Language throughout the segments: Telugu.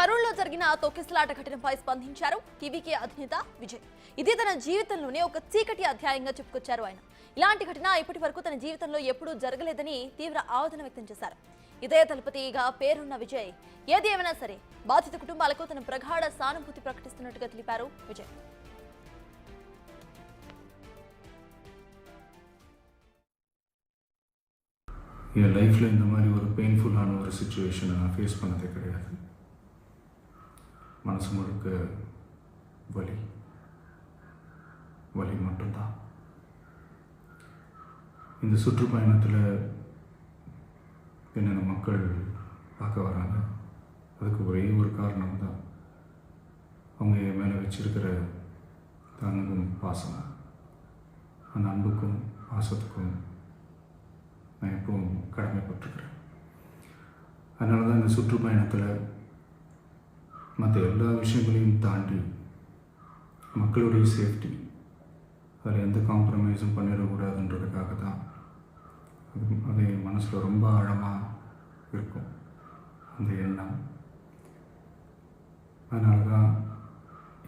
కరూరులో జరిగిన తొక్కిసలాట ఘటనపై స్పందించారు టీవీకే అధినేత విజయ్. ఇది తన జీవితంలోనే ఒక చీకటి అధ్యాయంగా చెప్పుకొచ్చారు ఆయన. ఇలాంటి ఘటన ఇప్పటి వరకు తన జీవితంలో ఎప్పుడూ జరగలేదని తీవ్ర ఆవేదన వ్యక్తం చేశారు. ఇదే తలపతిగా పేరున్న విజయ్ ఏది ఏమైనా సరే బాధిత కుటుంబాలకు తన ప్రగాఢ సానుభూతి ప్రకటిస్తున్నట్టుగా తెలిపారు విజయ్. என் லைஃப்பில் இந்த மாதிரி ஒரு பெயின்ஃபுல்லான ஒரு சுச்சுவேஷனை நான் ஃபேஸ் பண்ணதே கிடையாது. மனசு முழுக்க வலி வலி மட்டும்தான். இந்த சுற்றுப்பயணத்தில் என்னென்ன மக்கள் பார்க்க வராங்க, அதுக்கு ஒரே ஒரு காரணம் தான் அவங்க என் மேலே வச்சிருக்கிற அன்பும் பாசம். அந்த அன்புக்கும் பாசத்துக்கும் நான் எப்பவும் கடமைப்பட்டிருக்கிறேன். அதனால தான் இந்த சுற்றுப்பயணத்தில் மற்ற எல்லா விஷயங்களையும் தாண்டி மக்களுடைய சேஃப்டி, அதில் எந்த காம்ப்ரமைஸும் பண்ணிடக்கூடாதுன்றதுக்காக தான் அது என் மனசில் ரொம்ப ஆழமாக இருக்கும் அந்த எண்ணம். அதனால தான்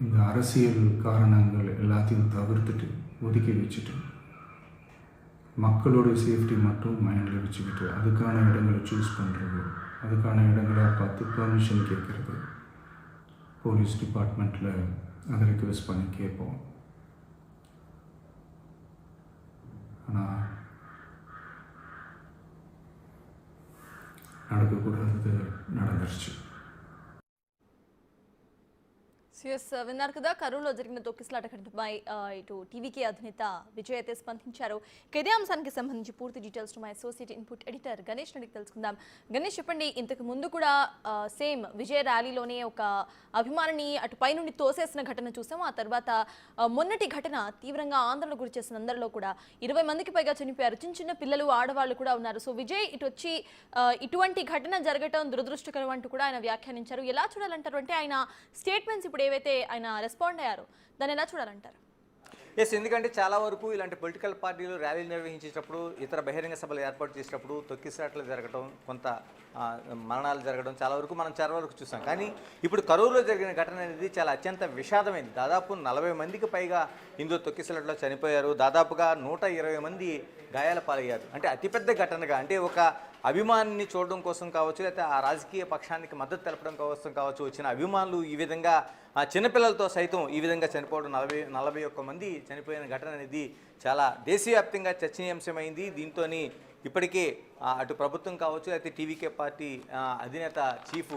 இந்த அரசியல் காரணங்கள் எல்லாத்தையும் தவிர்த்துட்டு ஒதுக்கி வச்சுட்டு மக்களோட சேஃப்டி மட்டும் மைண்டில் வச்சுக்கிட்டு அதுக்கான இடங்களை சூஸ் பண்ணுறது, அதுக்கான இடங்களை பார்த்து பர்மிஷன் கேட்குறது, போலீஸ் டிபார்ட்மெண்ட்டில் அதை ரிக்வெஸ்ட் பண்ணி கேட்போம். ஆனால் நடக்கக்கூடாதது நடந்துருச்சு. విన్నారు కదా, కరూరులో జరిగిన తొక్కిసలాట ఘటనపై ఇటు టీవీకే అధినేత విజయ్ అయితే స్పందించారు. ఇదే అంశానికి సంబంధించి పూర్తి details my associate input editor Ganesh అడిగి తెలుసుకుందాం. గణేష్, చెప్పండి, ఇంతకు ముందు కూడా సేమ్ విజయ్ ర్యాలీలోనే ఒక అభిమానిని అటు పై నుండి తోసేసిన ఘటన చూసాం. ఆ తర్వాత మొన్నటి ఘటన తీవ్రంగా ఆందోళన గురి చేసిన అందరిలో కూడా 20 మందికి పైగా చనిపోయారు. చిన్న చిన్న పిల్లలు, ఆడవాళ్ళు కూడా ఉన్నారు. సో విజయ్ ఇటు వచ్చి ఇటువంటి ఘటన జరగటం దురదృష్టకరం అంటూ కూడా ఆయన వ్యాఖ్యానించారు. ఎలా చూడాలంటారు? అంటే ఆయన స్టేట్మెంట్స్ ఇప్పుడు ఏవైతే ఆయన రెస్పాండ్ అయ్యారు దాన్ని ఎలా చూడాలంటారు? ఎందుకంటే చాలా వరకు ఇలాంటి పొలిటికల్ పార్టీలు ర్యాలీలు నిర్వహించేటప్పుడు, ఇతర బహిరంగ సభలు ఏర్పాటు చేసేటప్పుడు తొక్కిసలాటలు జరగడం, కొంత మరణాలు జరగడం చాలా వరకు చూసాం. కానీ ఇప్పుడు కరూరులో జరిగిన ఘటన అనేది చాలా అత్యంత విషాదమైంది. దాదాపు 40 మందికి పైగా ఇందులో తొక్కిసలాటలో చనిపోయారు. దాదాపుగా 120 మంది గాయాల పాలయ్యారు. అంటే అతిపెద్ద ఘటనగా, అంటే ఒక అభిమానిని చూడడం కోసం కావచ్చు, లేకపోతే ఆ రాజకీయ పక్షానికి మద్దతు తెలపడం కోసం కావచ్చు, వచ్చిన అభిమానులు ఈ విధంగా చిన్నపిల్లలతో సైతం ఈ విధంగా చనిపోవడం, 41 మంది చనిపోయిన ఘటన అనేది చాలా దేశవ్యాప్తంగా చర్చనీయాంశమైంది. దీంతో ఇప్పటికే అటు ప్రభుత్వం కావచ్చు, లేకపోతే టీవీకే పార్టీ అధినేత చీఫ్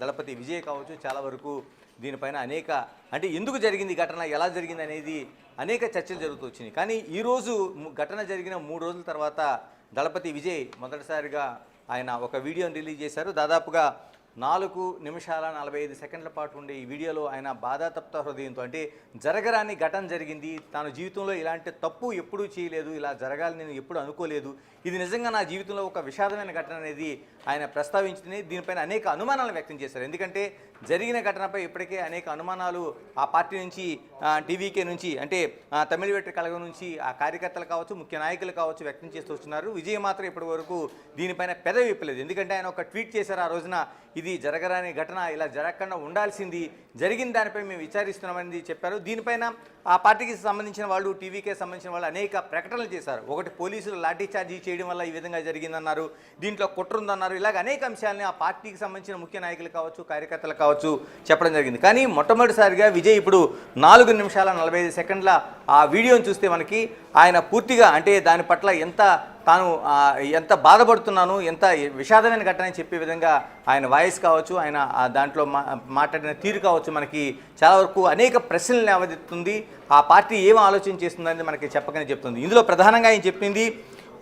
దళపతి విజయ్ కావచ్చు, చాలా వరకు దీనిపైన అంటే ఎందుకు జరిగింది ఘటన, ఎలా జరిగింది అనేది అనేక చర్చలు జరుగుతూ వచ్చినాయి. కానీ ఈరోజు ఘటన జరిగిన 3 రోజుల తర్వాత దళపతి విజయ్ మొదటిసారిగా ఆయన ఒక వీడియోని రిలీజ్ చేశారు. దాదాపుగా 4 నిమిషాల 45 సెకండ్ల పాటు ఉండే ఈ వీడియోలో ఆయన బాధాతప్త హృదయంతో, అంటే జరగరాని ఘటన జరిగింది, తాను జీవితంలో ఇలాంటి తప్పు ఎప్పుడూ చేయలేదు, ఇలా జరగాలని నేను ఎప్పుడు అనుకోలేదు, ఇది నిజంగా నా జీవితంలో ఒక విషాదమైన ఘటన అనేది ఆయన ప్రస్తావించింది. దీనిపైన అనేక అనుమానాలు వ్యక్తం చేశారు. ఎందుకంటే జరిగిన ఘటనపై ఇప్పటికే అనేక అనుమానాలు ఆ పార్టీ నుంచి, టీవీకే నుంచి, అంటే తమిళ వెట్రి కళగం నుంచి ఆ కార్యకర్తలు కావచ్చు, ముఖ్య నాయకులు కావచ్చు వ్యక్తం చేస్తూ వస్తున్నారు. విజయ్ మాత్రం ఇప్పటి వరకు దీనిపైన పెదవి విప్పలేదు. ఎందుకంటే ఆయన ఒక ట్వీట్ చేశారు ఆ రోజున, ఇది జరగరాని ఘటన, ఇలా జరగకుండా ఉండాల్సింది, జరిగిన దానిపై మేము విచారిస్తున్నామని చెప్పారు. దీనిపైన ఆ పార్టీకి సంబంధించిన వాళ్ళు, టీవీకే సంబంధించిన వాళ్ళు అనేక ప్రకటనలు చేశారు. ఒకటి, పోలీసులు లాఠీ చార్జీ చేయడం వల్ల ఈ విధంగా జరిగిందన్నారు, దీంట్లో కుట్ర ఉందన్నారు. ఇలాగ అనేక అంశాలని ఆ పార్టీకి సంబంధించిన ముఖ్య నాయకులు కావచ్చు, కార్యకర్తలు కావచ్చు చెప్పడం జరిగింది. కానీ మొట్టమొదటిసారిగా విజయ్ ఇప్పుడు 4 నిమిషాల 45 సెకండ్ల ఆ వీడియోని చూస్తే మనకి ఆయన పూర్తిగా, అంటే దాని పట్ల ఎంత బాధపడుతున్నాను, ఎంత విషాదమైన ఘటన అని చెప్పే విధంగా ఆయన వాయిస్ కావచ్చు, ఆయన దాంట్లో మాట్లాడిన తీరు కావచ్చు, మనకి చాలా వరకు అనేక ప్రశ్నలు లేవదెత్తుంది. ఆ పార్టీ ఏం ఆలోచన చేస్తుందని మనకి చెప్పకనే చెప్తుంది. ఇందులో ప్రధానంగా ఆయన చెప్పింది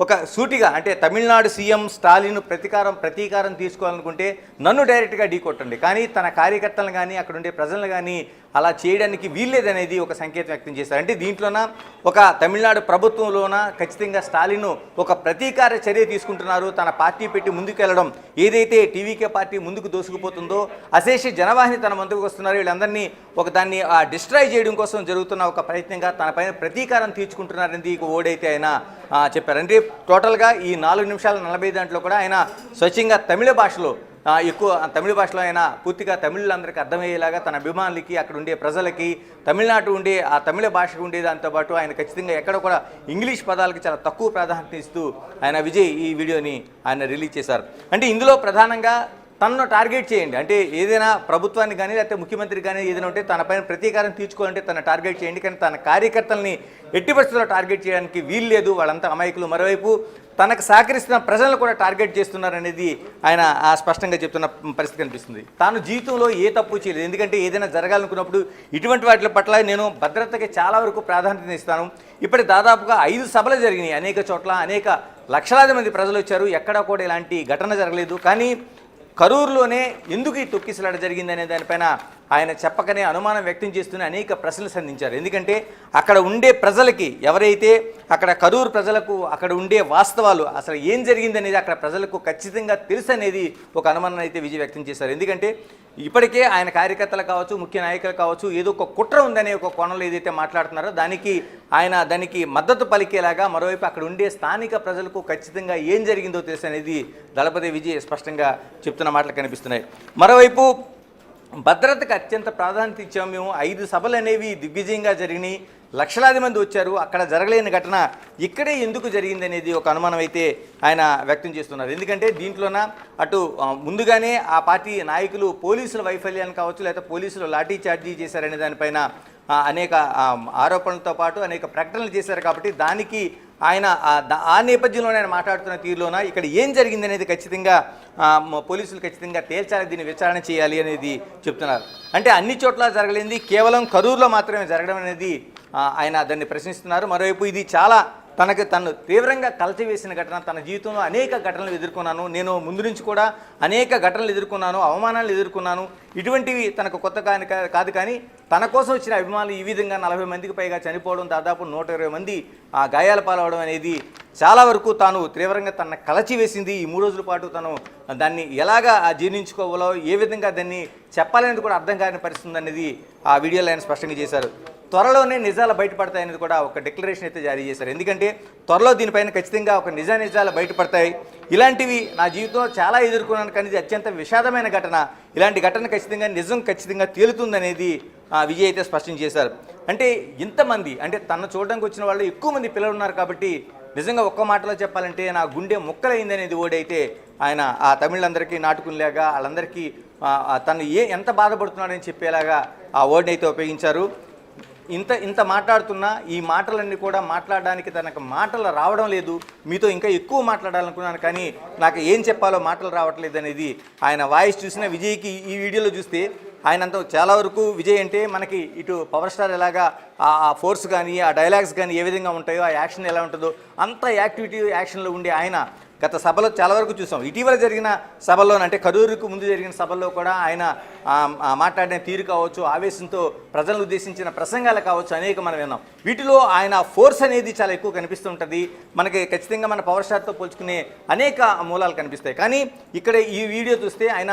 ఒక సూటిగా, అంటే తమిళనాడు సీఎం స్టాలిన్ ప్రతీకారం తీసుకోవాలనుకుంటే నన్ను డైరెక్ట్గా ఢీకొట్టండి, కానీ తన కార్యకర్తలను కానీ అక్కడ ఉండే ప్రజలను కానీ అలా చేయడానికి వీల్లేదనేది ఒక సంకేతం వ్యక్తం చేశారు. అంటే దీంట్లోన ఒక తమిళనాడు ప్రభుత్వంలోన ఖచ్చితంగా స్టాలిన్ ఒక ప్రతీకార చర్య తీసుకుంటున్నారు. తన పార్టీ పెట్టి ముందుకు వెళ్ళడం, ఏదైతే టీవీకే పార్టీ ముందుకు దూసుకుపోతుందో, అశేష జనవాహిని తన ముందుకు వస్తున్నారు, వీళ్ళందరినీ దాన్ని డిస్ట్రాయ్ చేయడం కోసం జరుగుతున్న ఒక ప్రయత్నంగా తన పైన ప్రతీకారం తీర్చుకుంటున్నారనేది ఓడైతే ఆయన చెప్పారు. అంటే టోటల్గా ఈ 4 నిమిషాల 40 దాంట్లో కూడా ఆయన స్వచ్ఛంగా తమిళ భాషలో ఎక్కువ తమిళ భాషలో అయినా పూర్తిగా తమిళులందరికీ అర్థమయ్యేలాగా తన అభిమానులకి అక్కడ ఉండే ప్రజలకి తమిళనాడు ఉండే ఆ తమిళ భాషకు ఉండే దాంతోపాటు ఆయన ఖచ్చితంగా ఎక్కడ కూడా ఇంగ్లీష్ పదాలకి చాలా తక్కువ ప్రాధాన్యత ఇస్తూ ఆయన విజయ్ ఈ వీడియోని ఆయన రిలీజ్ చేశారు. అంటే ఇందులో ప్రధానంగా తనను టార్గెట్ చేయండి, అంటే ఏదైనా ప్రభుత్వాన్ని కానీ లేకపోతే ముఖ్యమంత్రి కానీ ఏదైనా ఉంటే తన పైన ప్రతీకారం తీర్చుకోవాలంటే తన టార్గెట్ చేయండి, కానీ తన కార్యకర్తల్ని ఎట్టి పరిస్థితుల్లో టార్గెట్ చేయడానికి వీలు లేదు, వాళ్ళంతా అమాయకులు. మరోవైపు తనకు సహకరిస్తున్న ప్రజలను కూడా టార్గెట్ చేస్తున్నారనేది ఆయన స్పష్టంగా చెప్తున్న పరిస్థితి కనిపిస్తుంది. తాను జీవితంలో ఏ తప్పు చేయలేదు, ఎందుకంటే ఏదైనా జరగాలనుకున్నప్పుడు ఇటువంటి వాటి పట్ల నేను భద్రతకి చాలా వరకు ప్రాధాన్యత ఇస్తాను. ఇప్పటి దాదాపుగా 5 సభలు జరిగినాయి, అనేక చోట్ల అనేక లక్షలాది మంది ప్రజలు వచ్చారు, ఎక్కడా కూడా ఇలాంటి ఘటన జరగలేదు. కానీ కరూరులోనే ఎందుకు ఈ తొక్కిసలాట జరిగిందనే దానిపైన ఆయన చెప్పకనే అనుమానం వ్యక్తం చేస్తూనే అనేక ప్రశ్నలు సంధించారు. ఎందుకంటే అక్కడ ఉండే ప్రజలకి, ఎవరైతే అక్కడ కరూరు ప్రజలకు అక్కడ ఉండే వాస్తవాలు అసలు ఏం జరిగిందనేది అక్కడ ప్రజలకు ఖచ్చితంగా తెలుసు అనేది ఒక అనుమానం అయితే విజయ్ వ్యక్తం చేశారు. ఎందుకంటే ఇప్పటికే ఆయన కార్యకర్తలు కావచ్చు, ముఖ్య నాయకులు కావచ్చు, ఏదో ఒక కుట్ర ఉందనే ఒక కోణంలో ఏదైతే మాట్లాడుతున్నారో దానికి మద్దతు పలికేలాగా మరోవైపు అక్కడ ఉండే స్థానిక ప్రజలకు ఖచ్చితంగా ఏం జరిగిందో తెలుసు అనేది దళపతి విజయ్ స్పష్టంగా చెప్తున్న మాటలు కనిపిస్తున్నాయి. మరోవైపు భద్రతకు అత్యంత ప్రాధాన్యత ఇచ్చాము మేము, 5 సభలు అనేవి దిగ్విజయంగా జరిగినాయి, లక్షలాది మంది వచ్చారు, అక్కడ జరగలేని ఘటన ఇక్కడే ఎందుకు జరిగింది అనేది ఒక అనుమానం అయితే ఆయన వ్యక్తం చేస్తున్నారు. ఎందుకంటే దీంట్లోన అటు ముందుగానే ఆ పార్టీ నాయకులు పోలీసుల వైఫల్యాన్ని కావచ్చు, లేకపోతే పోలీసులు లాఠీ చార్జీ చేశారనే దానిపైన అనేక ఆరోపణలతో పాటు అనేక ప్రకటనలు చేశారు. కాబట్టి దానికి ఆయన ఆ నేపథ్యంలోనే ఆయన మాట్లాడుతున్న తీరులోన ఇక్కడ ఏం జరిగింది అనేది ఖచ్చితంగా పోలీసులు ఖచ్చితంగా తేల్చాలి, దీన్ని విచారణ చేయాలి అనేది చెప్తున్నారు. అంటే అన్ని చోట్ల జరగలేంది, కేవలం కరూరులో మాత్రమే జరగడం అనేది ఆయన దాన్ని ప్రశ్నిస్తున్నారు. మరోవైపు ఇది చాలా తను తీవ్రంగా కలచివేసిన ఘటన, తన జీవితంలో అనేక ఘటనలు ఎదుర్కొన్నాను, నేను ముందు నుంచి కూడా అనేక ఘటనలు ఎదుర్కొన్నాను, అవమానాలు ఎదుర్కొన్నాను, ఇటువంటివి తనకు కొత్త కాదు. కానీ తన కోసం వచ్చిన అభిమానులు ఈ విధంగా 40 మందికి పైగా చనిపోవడం, దాదాపు 120 మంది గాయాల పాలవడం అనేది చాలా వరకు తాను తీవ్రంగా తన కలచివేసింది. ఈ 3 రోజుల పాటు తను దాన్ని ఎలాగా జీర్ణించుకోవాలో, ఏ విధంగా దాన్ని చెప్పాలనేది కూడా అర్థం కాని పరిస్థితి అనేది ఆ వీడియోలో ఆయన స్పష్టంగా చేశారు. త్వరలోనే నిజాలు బయటపడతాయనేది కూడా ఒక డిక్లరేషన్ అయితే జారీ చేశారు. ఎందుకంటే త్వరలో దీనిపైన ఖచ్చితంగా ఒక నిజాలు బయటపడతాయి, ఇలాంటివి నా జీవితంలో చాలా ఎదుర్కొన్నాను, కానీ ఇది అత్యంత విషాదమైన ఘటన, ఇలాంటి ఘటన ఖచ్చితంగా తేలుతుందనేది విజయ్ అయితే స్పష్టం చేశారు. అంటే ఇంతమంది, అంటే తను చూడడానికి వచ్చిన వాళ్ళు ఎక్కువ మంది పిల్లలు ఉన్నారు కాబట్టి నిజంగా ఒక్క మాటలో చెప్పాలంటే నా గుండె ముక్కలైందనేది ఓడైతే ఆయన ఆ తమిళందరికీ నాటుకునేలాగా వాళ్ళందరికీ తను ఎంత బాధపడుతున్నాడని చెప్పేలాగా ఆ వర్డ్ని అయితే ఉపయోగించారు. ఇంత మాట్లాడుతున్నా ఈ మాటలన్నీ కూడా మాట్లాడడానికి తనకు మాటలు రావడం లేదు, మీతో ఇంకా ఎక్కువ మాట్లాడాలనుకున్నాను కానీ నాకు ఏం చెప్పాలో మాటలు రావట్లేదు అనేది ఆయన వాయిస్ చూసిన విజయ్కి ఈ వీడియోలో చూస్తే ఆయనంతా చాలా వరకు విజయ్ అంటే మనకి ఇటు పవర్ స్టార్ ఎలాగా ఆ ఫోర్స్ కానీ ఆ డైలాగ్స్ కానీ ఏ విధంగా ఉంటాయో, ఆ యాక్షన్ ఎలా ఉంటుందో అంత యాక్షన్లో ఉండే ఆయన గత సభలో చాలా వరకు చూసాం. ఇటీవల జరిగిన సభల్లో, అంటే కరూరుకు ముందు జరిగిన సభల్లో కూడా ఆయన మాట్లాడిన తీరు కావచ్చు, ఆవేశంతో ప్రజలను ఉద్దేశించిన ప్రసంగాలు కావచ్చు, అనేక మనం విన్నాం. వీటిలో ఆయన ఫోర్స్ అనేది చాలా ఎక్కువ కనిపిస్తుంటుంది. మనకి ఖచ్చితంగా మన పవర్ స్టార్తో పోల్చుకునే అనేక మూలాలు కనిపిస్తాయి. కానీ ఇక్కడ ఈ వీడియో చూస్తే ఆయన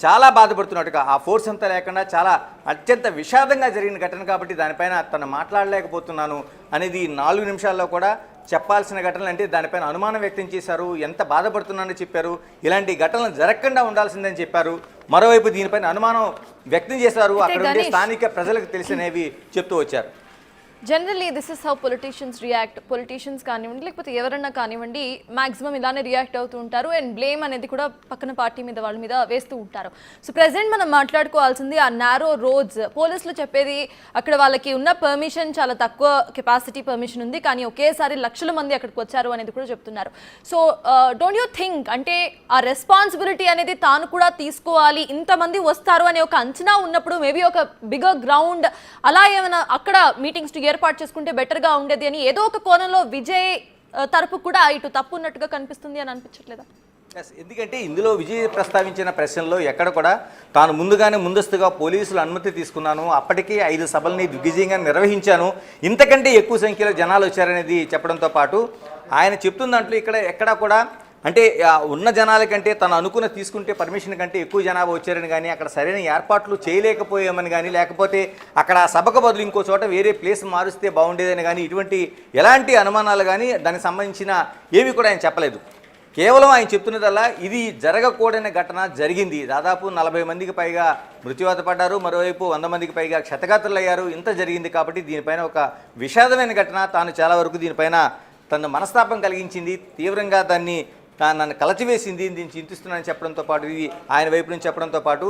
చాలా బాధపడుతున్నట్టుగా, ఆ ఫోర్స్ అంతా లేకుండా చాలా అత్యంత విషాదంగా జరిగిన ఘటన కాబట్టి దానిపైన తను మాట్లాడలేకపోతున్నాను అనేది 4 నిమిషాల్లో కూడా చెప్పాల్సిన ఘటనలు, అంటే దానిపైన అనుమానం వ్యక్తం చేశారు, ఎంత బాధపడుతున్నానని చెప్పారు, ఇలాంటి ఘటనలు జరగకుండా ఉండాల్సిందని చెప్పారు. మరోవైపు దీనిపైన అనుమానం వ్యక్తం చేశారు, అక్కడ ఉండే స్థానిక ప్రజలకు తెలిసినవి చెప్తూ వచ్చారు. Generally this is how politicians react. Politicians కానివ్వండి, లేకపోతే ఎవరన్నా కానివ్వండి, మాక్సిమం ఇలానే రియాక్ట్ అవుతూ ఉంటారు. అండ్ బ్లేమ్ అనేది కూడా పక్కన పార్టీ మీద వాళ్ళ మీద వేస్తూ ఉంటారు. సో ప్రెసెంట్ మనం మాట్లాడుకోవాల్సింది ఆ నారో రోడ్స్. పోలీసులు చెప్పేది అక్కడ వాళ్ళకి ఉన్న పర్మిషన్ చాలా తక్కువ కెపాసిటీ పర్మిషన్ ఉంది, కానీ ఒకేసారి లక్షల మంది అక్కడికి వచ్చారు అనేది కూడా చెప్తున్నారు. సో డోంట్ యూ థింక్, అంటే ఆ రెస్పాన్సిబిలిటీ అనేది తాను కూడా తీసుకోవాలి, ఇంతమంది వస్తారు అనే ఒక అంచనా ఉన్నప్పుడు మేబీ ఒక బిగర్ గ్రౌండ్ అలా ఏమైనా అక్కడ మీటింగ్స్ ఏర్పాటు చేసుకుంటే బెటర్గా ఉండేది అని ఏదో ఒక కోణంలో విజయ్ తరపు కూడా ఇటు తప్పు ఉన్నట్టుగా కనిపిస్తుంది అని అనిపించట్లేదా? ఎందుకంటే ఇందులో విజయ్ ప్రస్తావించిన ప్రశ్నల్లో ఎక్కడ కూడా తాను ముందస్తుగా పోలీసుల అనుమతి తీసుకున్నాను, అప్పటికే 5 సభల్ని దిగ్విజయంగా నిర్వహించాను, ఇంతకంటే ఎక్కువ సంఖ్యలో జనాలు వచ్చారనేది చెప్పడంతో పాటు ఆయన చెప్తున్న దాంట్లో ఇక్కడ ఎక్కడా కూడా అంటే ఉన్న జనాల కంటే తను అనుకున్న తీసుకుంటే పర్మిషన్ కంటే ఎక్కువ జనాభా వచ్చారని కానీ, అక్కడ సరైన ఏర్పాట్లు చేయలేకపోయామని కానీ, లేకపోతే అక్కడ ఆ సభకు బదులు ఇంకో చోట వేరే ప్లేస్ మారుస్తే బాగుండేదని కానీ, ఇటువంటి ఎలాంటి అనుమానాలు కానీ దానికి సంబంధించిన ఏవి కూడా ఆయన చెప్పలేదు. కేవలం ఆయన చెప్తున్నదల్లా ఇది జరగకూడని ఘటన జరిగింది. దాదాపు 40 మందికి పైగా మృత్యువాత పడ్డారు, మరోవైపు 100 మందికి పైగా క్షతగాత్రులయ్యారు. ఇంత జరిగింది కాబట్టి దీనిపైన ఒక విషాదమైన ఘటన. తాను చాలా వరకు దీనిపైన తన మనస్తాపం కలిగించింది, తీవ్రంగా దాన్ని నన్ను కలచివేసింది, దీన్ని చింతిస్తున్నానని చెప్పడంతో పాటు ఇది ఆయన వైపు నుంచి చెప్పడంతో పాటు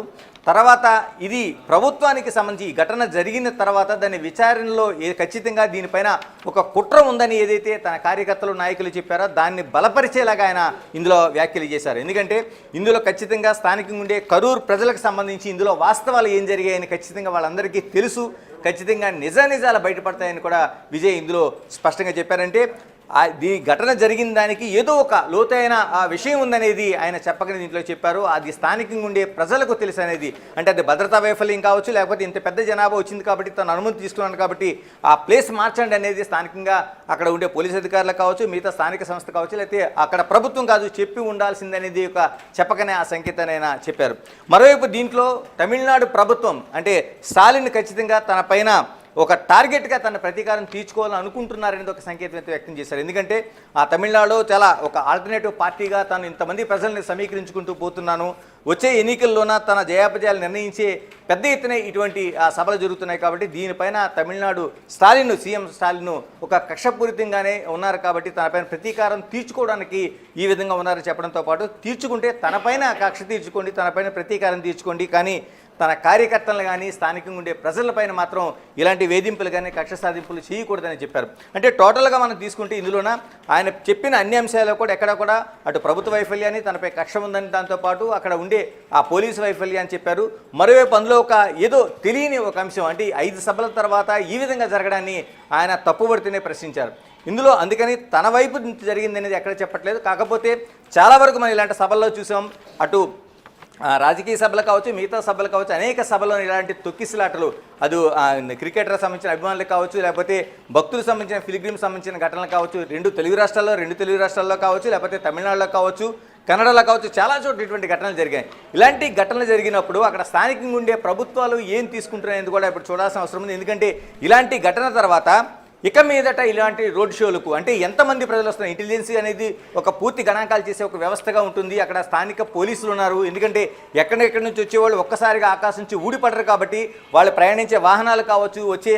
తర్వాత ఇది ప్రభుత్వానికి సంబంధించి ఈ ఘటన జరిగిన తర్వాత దాని విచారణలో ఖచ్చితంగా దీనిపైన ఒక కుట్ర ఉందని ఏదైతే తన కార్యకర్తలు నాయకులు చెప్పారో దాన్ని బలపరిచేలాగా ఆయన ఇందులో వ్యాఖ్యలు చేశారు. ఎందుకంటే ఇందులో ఖచ్చితంగా స్థానికంగా ఉండే కరూరు ప్రజలకు సంబంధించి ఇందులో వాస్తవాలు ఏం జరిగాయని ఖచ్చితంగా వాళ్ళందరికీ తెలుసు, ఖచ్చితంగా నిజాలు బయటపడతాయని కూడా విజయ్ ఇందులో స్పష్టంగా చెప్పారంటే ఈ ఘటన జరిగిన దానికి ఏదో ఒక లోతైన విషయం ఉందనేది ఆయన చెప్పకనే దీంట్లో చెప్పారు. అది స్థానికంగా ఉండే ప్రజలకు తెలుసు అనేది, అంటే అది భద్రతా వైఫల్యం కావచ్చు, లేకపోతే ఇంత పెద్ద జనాభా వచ్చింది కాబట్టి తను అనుమతి తీసుకున్నాను కాబట్టి ఆ ప్లేస్ మార్చండి అనేది స్థానికంగా అక్కడ ఉండే పోలీస్ అధికారులకు కావచ్చు, మిగతా స్థానిక సంస్థ కావచ్చు, లేకపోతే అక్కడ ప్రభుత్వం కాదు చెప్పి ఉండాల్సిందనేది ఒక చెప్పకనే ఆ సంకేతాన్ని ఆయన చెప్పారు. మరోవైపు దీంట్లో తమిళనాడు ప్రభుత్వం అంటే స్టాలిన్ ఖచ్చితంగా తన పైన ఒక టార్గెట్గా తన ప్రతీకారం తీర్చుకోవాలని అనుకుంటున్నారనేది ఒక సంకేతం అయితే వ్యక్తం చేశారు. ఎందుకంటే ఆ తమిళనాడులో చాలా ఒక ఆల్టర్నేటివ్ పార్టీగా తాను ఇంతమంది ప్రజల్ని సమీకరించుకుంటూ పోతున్నాను, వచ్చే ఎన్నికల్లోన తన జయాపజయాలు నిర్ణయించే పెద్ద ఎత్తున ఇటువంటి సభలు జరుగుతున్నాయి కాబట్టి దీనిపైన తమిళనాడు సీఎం స్టాలిన్ ఒక కక్షపూరితంగానే ఉన్నారు కాబట్టి తనపైన ప్రతీకారం తీర్చుకోవడానికి ఈ విధంగా ఉన్నారని చెప్పడంతో పాటు తీర్చుకుంటే తనపైన కక్ష తీర్చుకోండి, తనపైన ప్రతీకారం తీర్చుకోండి, కానీ తన కార్యకర్తలు కానీ స్థానికంగా ఉండే ప్రజలపైన మాత్రం ఇలాంటి వేధింపులు కానీ కక్ష సాధింపులు చేయకూడదని చెప్పారు. అంటే టోటల్గా మనం తీసుకుంటే ఇందులోన ఆయన చెప్పిన అన్ని అంశాలు కూడా ఎక్కడ కూడా అటు ప్రభుత్వ వైఫల్యాన్ని తనపై కక్ష ఉందని దాంతోపాటు అక్కడ ఉండే ఆ పోలీసు వైఫల్యాన్ని చెప్పారు. మరోవైపు అందులో ఒక ఏదో తెలియని ఒక అంశం అంటే 5 సభల తర్వాత ఈ విధంగా జరగడాన్ని ఆయన తప్పుపడితేనే ప్రశ్నించారు. ఇందులో అందుకని తన వైపు జరిగింది అనేది ఎక్కడ చెప్పట్లేదు. కాకపోతే చాలా వరకు మనం ఇలాంటి సభల్లో చూసాం, అటు రాజకీయ సభలు కావచ్చు, మిగతా సభలు కావచ్చు, అనేక సభల్లో ఇలాంటి తొక్కిసలాటలు అది క్రికెటర్ సంబంధించిన అభిమానులకు కావచ్చు, లేకపోతే భక్తులకు సంబంధించిన ఫిలిగ్రిమ్స్ సంబంధించిన ఘటనలు కావచ్చు, రెండు తెలుగు రాష్ట్రాల్లో కావచ్చు, లేకపోతే తమిళనాడులో కావచ్చు, కన్నడలో కావచ్చు, చాలా చోట్ల ఇటువంటి ఘటనలు జరిగాయి. ఇలాంటి ఘటనలు జరిగినప్పుడు అక్కడ స్థానికంగా ఉండే ప్రభుత్వాలు ఏం తీసుకుంటున్నాయనేది కూడా ఇప్పుడు చూడాల్సిన అవసరం ఉంది. ఎందుకంటే ఇలాంటి ఘటన తర్వాత ఇక మీదట ఇలాంటి రోడ్ షోలకు అంటే ఎంతమంది ప్రజలు వస్తున్నారు, ఇంటెలిజెన్స్ అనేది ఒక పూర్తి గణాంకాలు చేసే ఒక వ్యవస్థగా ఉంటుంది. అక్కడ స్థానిక పోలీసులు ఉన్నారు, ఎందుకంటే ఎక్కడెక్కడి నుంచి వచ్చేవాళ్ళు ఒక్కసారిగా ఆకాశం నుంచి ఊడిపడరు కాబట్టి వాళ్ళు ప్రయాణించే వాహనాలు కావచ్చు, వచ్చే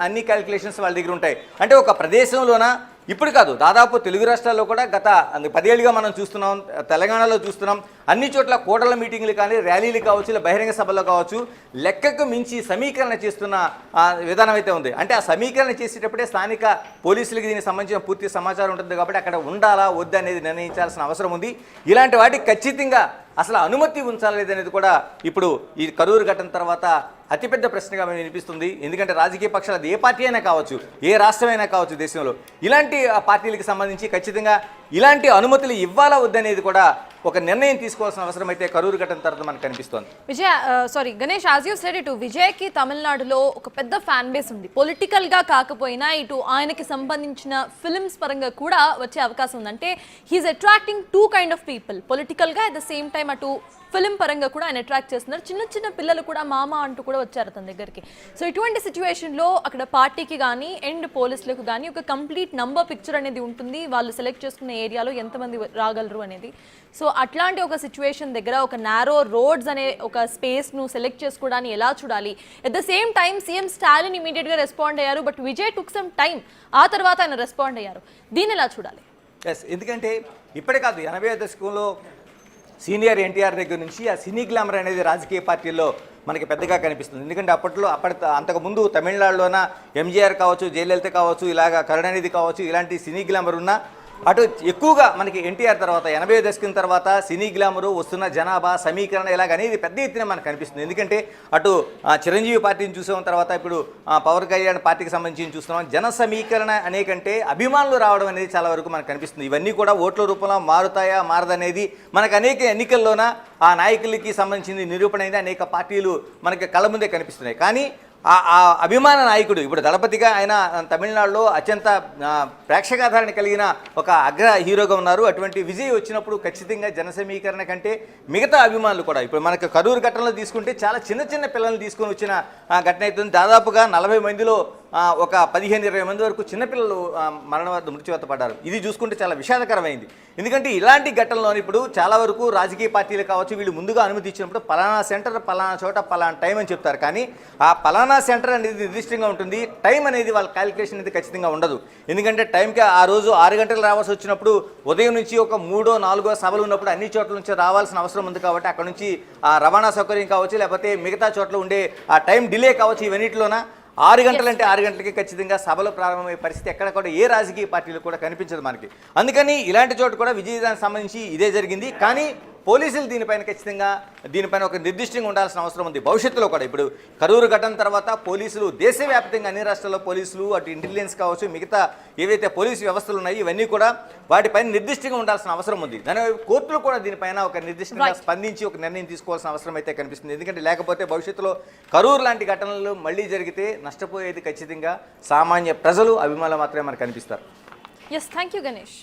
అన్ని క్యాలిక్యులేషన్స్ వాళ్ళ దగ్గర ఉంటాయి. అంటే ఒక ప్రదేశంలోన ఇప్పుడు కాదు, దాదాపు తెలుగు రాష్ట్రాల్లో కూడా గత 10 ఏళ్ళుగా మనం చూస్తున్నాం, తెలంగాణలో చూస్తున్నాం, అన్ని చోట్ల కోటల మీటింగ్లు కానీ, ర్యాలీలు కావచ్చు, ఇలా బహిరంగ సభల్లో కావచ్చు, లెక్కకు మించి సమీకరణ చేస్తున్న విధానం అయితే ఉంది. అంటే ఆ సమీకరణ చేసేటప్పుడే స్థానిక పోలీసులకి దీనికి సంబంధించిన పూర్తి సమాచారం ఉంటుంది కాబట్టి అక్కడ ఉండాలా వద్దా అనేది నిర్ణయించాల్సిన అవసరం ఉంది. ఇలాంటి వాటికి ఖచ్చితంగా అసలు అనుమతి ఉంచాలేదనేది కూడా ఇప్పుడు ఈ కరూరు ఘటన తర్వాత అతిపెద్ద ప్రశ్నగా మేము వినిపిస్తుంది. ఎందుకంటే రాజకీయ పక్షాలు అది ఏ పార్టీ అయినా కావచ్చు, ఏ రాష్ట్రమైనా కావచ్చు దేశంలో, ఇలాంటి పార్టీలకు సంబంధించి ఖచ్చితంగా ఇలాంటి అనుమతులు ఇవ్వాలా వద్దనేది కూడా ఒక నిర్ణయం తీసుకోవాల్సిన అవసరం అయితే కరూరు ఘటన తర్వాత మనకు కనిపిస్తోంది. గణేష్, యాజ్ యూ సెడ్, ఇటు విజయ్కి తమిళనాడులో ఒక పెద్ద ఫ్యాన్ బేస్ ఉంది. పొలిటికల్ గా కాకపోయినా ఇటు ఆయనకి సంబంధించిన ఫిల్మ్స్ పరంగా కూడా వచ్చే అవకాశం ఉంది. అంటే he's attracting 2 kind of people, political గా అట్ ద సేమ్ టైం అటు ఫిల్మ్ పరంగా కూడా ఆయన అట్రాక్ట్ చేస్తున్నారు. చిన్న పిల్లలు కూడా మామ అంటూ కూడా వచ్చారు తన దగ్గరికి. సో ఇటువంటి సిచ్యువేషన్లో అక్కడ పార్టీకి కానీ అండ్ పోలీసులకు కానీ ఒక కంప్లీట్ నంబర్ పిక్చర్ అనేది ఉంటుంది, వాళ్ళు సెలెక్ట్ చేసుకున్న ఏరియాలో ఎంతమంది రాగలరు అనేది. సో అట్లాంటి ఒక సిచ్యువేషన్ దగ్గర ఒక నారో రోడ్స్ అనే ఒక స్పేస్ను సెలెక్ట్ చేసుకోవడాన్ని ఎలా చూడాలి? At the same time CM Stalin ఇమీడియట్గా రెస్పాండ్ అయ్యారు, but Vijay took some time, ఆ తర్వాత ఆయన రెస్పాండ్ అయ్యారు. దీన్ని ఎలా చూడాలి? ఎందుకంటే ఇప్పుడే కాదు, 80వ దశకంలో సీనియర్ ఎన్టీఆర్ దగ్గర నుంచి ఆ సినీ గ్లామర్ అనేది రాజకీయ పార్టీల్లో మనకి పెద్దగా కనిపిస్తుంది. ఎందుకంటే అంతకుముందు తమిళనాడులోన ఎంజీఆర్ కావచ్చు, జయలలిత కావచ్చు, ఇలాగా కరుణానిధి కావచ్చు, ఇలాంటి సినీ గ్లామర్ ఉన్న అటు ఎక్కువగా మనకి ఎన్టీఆర్ తర్వాత 80వ దశకం తర్వాత సినీ గ్లామరు వస్తున్న జనాభా సమీకరణ ఇలాగ అనేది పెద్ద ఎత్తున మనకు కనిపిస్తుంది. ఎందుకంటే అటు చిరంజీవి పార్టీని చూసాం, తర్వాత ఇప్పుడు పవన్ కళ్యాణ్ పార్టీకి సంబంధించి చూస్తున్నాం. జన సమీకరణ అనే కంటే అభిమానులు రావడం అనేది చాలా వరకు మనకు కనిపిస్తుంది. ఇవన్నీ కూడా ఓట్ల రూపంలో మారుతాయా మారదనేది మనకు అనేక ఎన్నికల్లోన ఆ నాయకులకి సంబంధించింది నిరూపణ అయింది. అనేక పార్టీలు మనకి కళ్ళ ముందే కనిపిస్తున్నాయి. కానీ ఆ అభిమాన నాయకుడు ఇప్పుడు దళపతిగా ఆయన తమిళనాడులో అత్యంత ప్రేక్షకాధారణ కలిగిన ఒక అగ్ర హీరోగా ఉన్నారు. అటువంటి విజయ్ వచ్చినప్పుడు ఖచ్చితంగా జన సమీకరణ కంటే మిగతా అభిమానులు కూడా ఇప్పుడు మనకు కరూరు ఘటనలో తీసుకుంటే చాలా చిన్న పిల్లల్ని తీసుకొని వచ్చిన ఘటన అవుతుంది. దాదాపుగా 40 మందిలో ఒక 15-20 మంది వరకు చిన్నపిల్లలు మృత్యువాత పడ్డారు. ఇది చూసుకుంటే చాలా విషాదకరమైంది. ఎందుకంటే ఇలాంటి ఘటనలో ఇప్పుడు చాలా వరకు రాజకీయ పార్టీలు కావచ్చు, వీళ్ళు ముందుగా అనుమతి ఇచ్చినప్పుడు పలానా సెంటర్ పలానా చోట పలానా టైం అని చెప్తారు. కానీ ఆ పలానా సెంటర్ అనేది నిర్దిష్టంగా ఉంటుంది, టైం అనేది వాళ్ళ క్యాలిక్యులేషన్ అనేది ఖచ్చితంగా ఉండదు. ఎందుకంటే టైంకి ఆ రోజు 6 గంటలకు రావాల్సి వచ్చినప్పుడు ఉదయం నుంచి ఒక 3-4 సభలు ఉన్నప్పుడు అన్ని చోట్ల నుంచి రావాల్సిన అవసరం ఉంది. కాబట్టి అక్కడ నుంచి ఆ రవాణా సౌకర్యం కావచ్చు, లేకపోతే మిగతా చోట్ల ఉండే ఆ టైం డిలే కావచ్చు, ఇవన్నిటిలోన 6 గంటలంటే 6 గంటలకి ఖచ్చితంగా సభలు ప్రారంభమయ్యే పరిస్థితి ఎక్కడ కూడా ఏ రాజకీయ పార్టీలు కూడా కనిపించదు మనకి. అందుకని ఇలాంటి చోట కూడా విజయదానికి సంబంధించి ఇదే జరిగింది. కానీ పోలీసులు దీనిపైన ఒక నిర్దిష్టంగా ఉండాల్సిన అవసరం ఉంది భవిష్యత్తులో కూడా. ఇప్పుడు కరూరు ఘటన తర్వాత పోలీసులు దేశవ్యాప్తంగా అన్ని రాష్ట్రాల్లో పోలీసులు, అటు ఇంటెలిజెన్స్ కావచ్చు, మిగతా ఏవైతే పోలీసు వ్యవస్థలు ఉన్నాయో ఇవన్నీ కూడా వాటిపైన నిర్దిష్టంగా ఉండాల్సిన అవసరం ఉంది. దాని కోర్టులు కూడా దీనిపైన ఒక నిర్దిష్టంగా స్పందించి ఒక నిర్ణయం తీసుకోవాల్సిన అవసరం అయితే కనిపిస్తుంది. ఎందుకంటే లేకపోతే భవిష్యత్తులో కరూరు లాంటి ఘటనలు మళ్ళీ జరిగితే నష్టపోయేది ఖచ్చితంగా సామాన్య ప్రజలు, అభిమానులు మాత్రమే మనకు కనిపిస్తారు. Yes, thank you Ganesh.